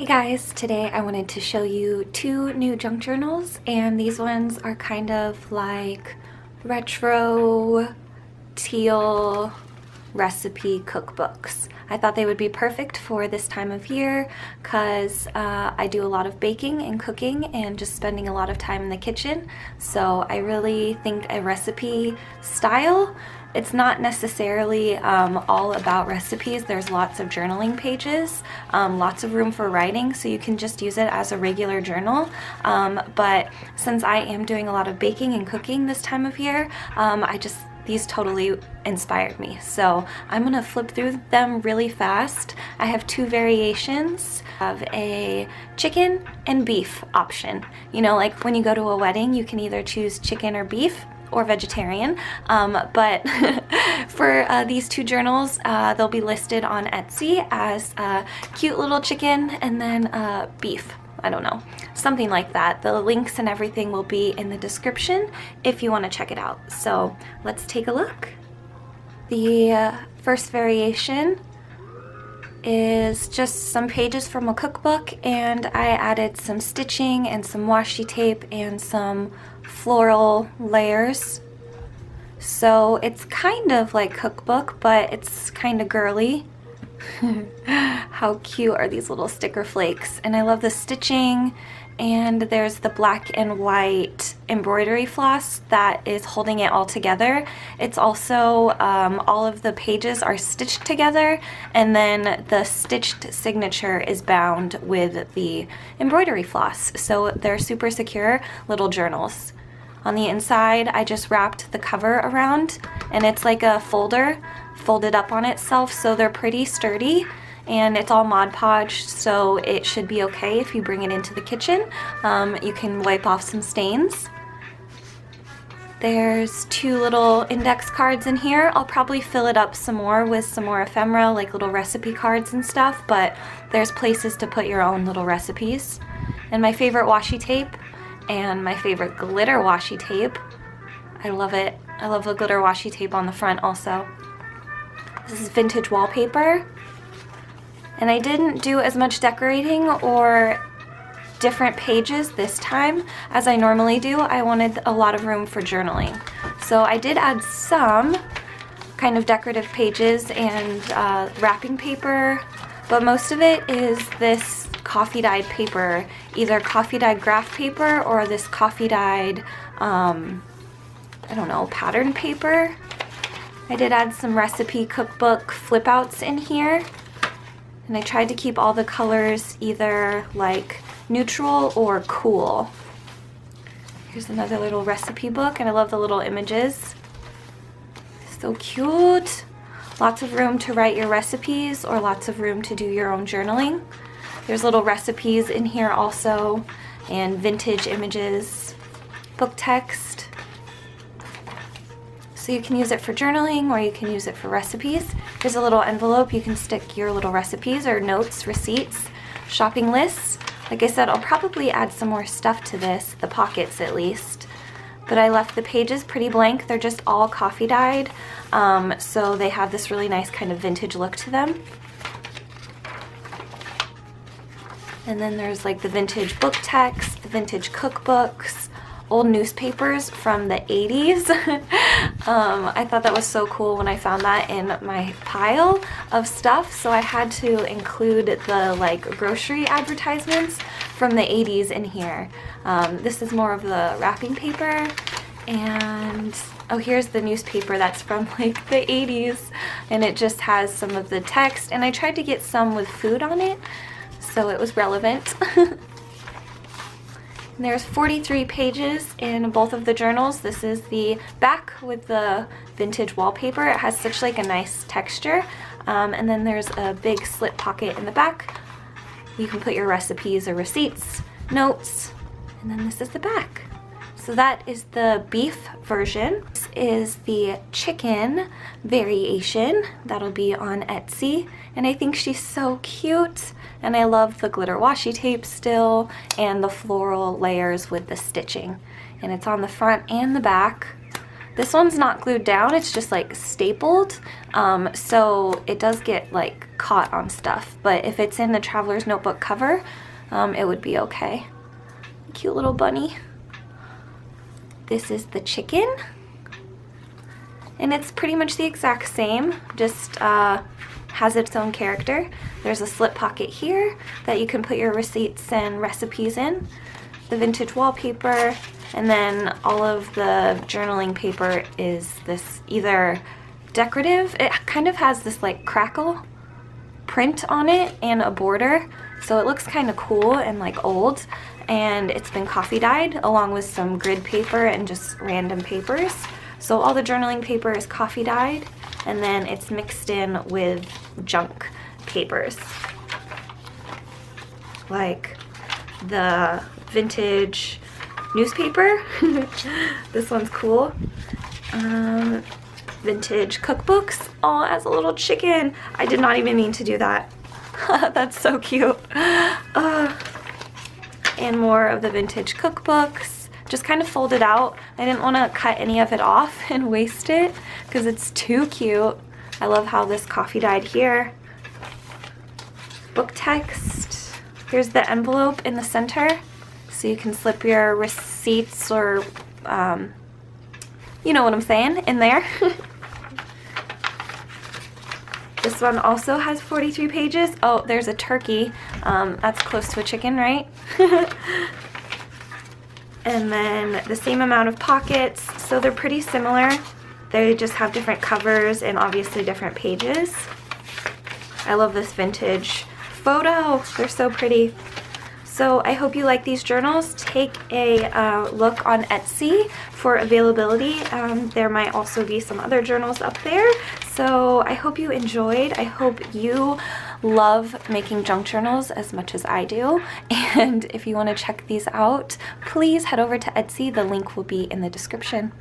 Guys, today I wanted to show you two new junk journals, and these ones are kind of like retro teal recipe cookbooks. I thought they would be perfect for this time of year because I do a lot of baking and cooking and just spending a lot of time in the kitchen. So I really think a recipe style, it's not necessarily all about recipes. There's lots of journaling pages, lots of room for writing, so you can just use it as a regular journal. But since I am doing a lot of baking and cooking this time of year, these totally inspired me. So I'm gonna flip through them really fast. I have two variations of a chicken and beef option. You know, like when you go to a wedding, you can either choose chicken or beef or vegetarian, but for these two journals, they'll be listed on Etsy as cute little chicken and then beef. I don't know, something like that. The links and everything will be in the description if you want to check it out. So let's take a look. The first variation is just some pages from a cookbook, and I added some stitching and some washi tape and some floral layers. So it's kind of like cookbook, but it's kind of girly. How cute are these little sticker flakes? And I love the stitching, and there's the black and white embroidery floss that is holding it all together. It's also all of the pages are stitched together, and then the stitched signature is bound with the embroidery floss, so they're super secure little journals. On the inside, I just wrapped the cover around, and it's like a folder folded up on itself, so they're pretty sturdy, and it's all Mod Podge, so it should be okay if you bring it into the kitchen. You can wipe off some stains. There's two little index cards in here. I'll probably fill it up some more with some more ephemera, like little recipe cards and stuff, but there's places to put your own little recipes. And my favorite washi tape, and my favorite glitter washi tape. I love it. I love the glitter washi tape on the front also. This is vintage wallpaper, and I didn't do as much decorating or different pages this time as I normally do. I wanted a lot of room for journaling. So I did add some kind of decorative pages and wrapping paper, but most of it is this coffee dyed paper, either coffee dyed graph paper or this coffee dyed, I don't know, pattern paper. I did add some recipe cookbook flip outs in here, and I tried to keep all the colors either like neutral or cool. Here's another little recipe book, and I love the little images. So cute. Lots of room to write your recipes or lots of room to do your own journaling. There's little recipes in here also, and vintage images, book text. So you can use it for journaling or you can use it for recipes. Here's a little envelope. You can stick your little recipes or notes, receipts, shopping lists. Like I said, I'll probably add some more stuff to this, the pockets at least. But I left the pages pretty blank. They're just all coffee dyed, so they have this really nice kind of vintage look to them. And then there's like the vintage book text, the vintage cookbooks, old newspapers from the 80s. I thought that was so cool when I found that in my pile of stuff, so I had to include the like grocery advertisements from the 80s in here. This is more of the wrapping paper, and oh, here's the newspaper that's from like the 80s, and it just has some of the text, and I tried to get some with food on it, so it was relevant. There's 43 pages in both of the journals. This is the back with the vintage wallpaper. It has such like a nice texture. And then there's a big slit pocket in the back. You can put your recipes or receipts, notes, and then this is the back. So that is the beef version. This is the chicken variation. That'll be on Etsy. And I think she's so cute. And I love the glitter washi tape still and the floral layers with the stitching. And it's on the front and the back. This one's not glued down, it's just like stapled, so it does get like caught on stuff, but if it's in the traveler's notebook cover, it would be okay. Cute little bunny. This is the chicken, and it's pretty much the exact same, just has its own character. There's a slip pocket here that you can put your receipts and recipes in, the vintage wallpaper, and then all of the journaling paper is this either decorative, it kind of has this like crackle print on it and a border, so it looks kind of cool and like old, and it's been coffee dyed along with some grid paper and just random papers. So all the journaling paper is coffee dyed, and then it's mixed in with junk papers, like the vintage newspaper. This one's cool. Vintage cookbooks. Oh, as a little chicken. I did not even mean to do that. That's so cute. And more of the vintage cookbooks. Just kind of folded out. I didn't want to cut any of it off and waste it because it's too cute. I love how this coffee dyed here. Book text. Here's the envelope in the center, so you can slip your receipts or, you know what I'm saying, in there. This one also has 43 pages. Oh, there's a turkey. That's close to a chicken, right? And then the same amount of pockets, so they're pretty similar. They just have different covers and obviously different pages. I love this vintage photo. They're so pretty. So I hope you like these journals. Take a look on Etsy for availability. There might also be some other journals up there. So I hope you enjoyed. I hope you love making junk journals as much as I do. And if you want to check these out, please head over to Etsy. The link will be in the description.